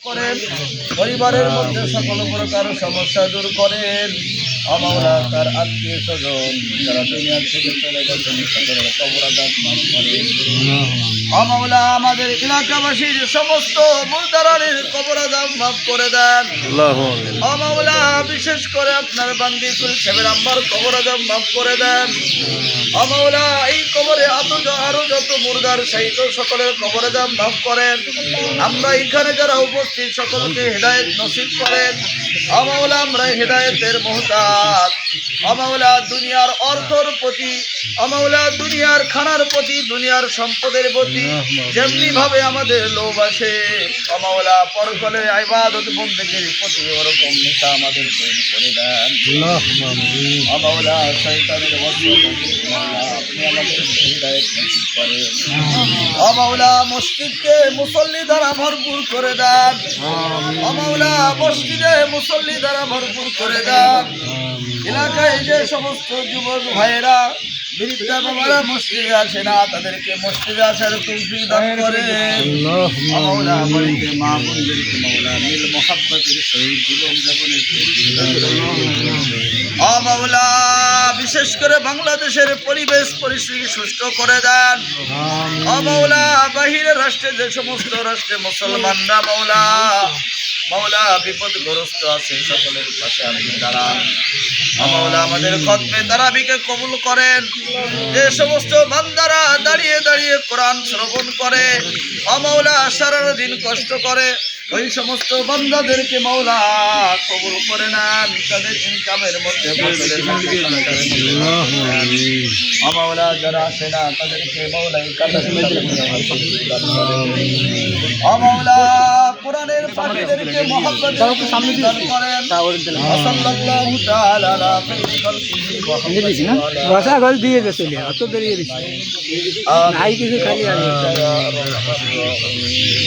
করেন, পরিবারের মধ্যে সকল প্রকার সমস্যা দূর করেন। মাওলা তার আত্মীয় স্বজন যারা দুনিয়া থেকে চলে গেছেন সকলের কবর আযাব মাফ করেন। মাওলা আমাদের এলাকাবাসীর সমস্ত মুরদারের কবর আযাব মাফ করে দেন। মাওলা বিশেষ করে আপনার বান্দি কুলসেবের আম্মার কবর আযাব মাফ করে দেন। মাওলা এই কবরে আরো যত মুরদার শহীদ সকলের কবর আযাব মাফ করেন। আমরা এখানে যারা উপস্থিত সকলকে হেদায়েত নসিব করেন। মাওলা আমরা হেদায়েতের মুহতাজ। মাওলা দুনিয়ার অর্থর প্রতি, মাওলা দুনিয়ার খানার প্রতি, দুনিয়ার সম্পদের প্রতি যেমনি ভাবে আমাদের লোভ আসে, মাওলা পরকালে ইবাদত বন্দেগীর প্রতি ওরকম নেশা আমাদের তৈরি করে দেন। মাওলা শয়তানের ওয়াসওয়াসা থেকে আপনি আমাদেরকে হেদায়েত নসিব করেন। মাওলা মসজিদকে মুসল্লি দ্বারা ভরপুর করে দেন। মাওলা মসজিদে মুসল্লি দ্বারা ভরপুর করে দেন। এলাকায় যে সমস্ত যুবক ভাইয়েরা বৃদ্ধা বাবারা মসজিদে আসে না, তাদেরকে মসজিদে আসার তৌফিক দান করেন। মাওলা বাড়িতে মা বোনদেরকে মাওলা মিল মোহাব্বতের সহিত জীবন যাপনের তৌফিক দান করেন। মাওলা বিশেষ করে বাংলাদেশের পরিবেশ পরিস্থিতি সুষ্ঠু করে দেন। মাওলা বাহিরের রাষ্ট্রে যে সমস্ত রাষ্ট্রে মুসলমানরা মাওলা বিপদগ্রস্ত আছে সকলের পাশে আপনি দাঁড়ান। মাওলা আমাদের খতমে তারাবিকে কবুল করেন। যে সমস্ত বান্দারা দাঁড়িয়ে দাঁড়িয়ে কোরআন শ্রবণ করে, মাওলা সারাদিন কষ্ট করে, ওই সমস্ত বান্দাদেরকে মাওলা কবুল করে নেন। তাদের ইনকামের মধ্যে মাওলা যারা আসে না তাদেরকে মাওলা মাওলা কোরআনের পাখিদেরকে মহব্বত দান করেন। সাল্লাল্লাহু তাআলা আলা খায়রি খালকিহি মুহাম্মদ দিয়ে গেছে অত বেরিয়ে দিচ্ছে নাই কিছু খালি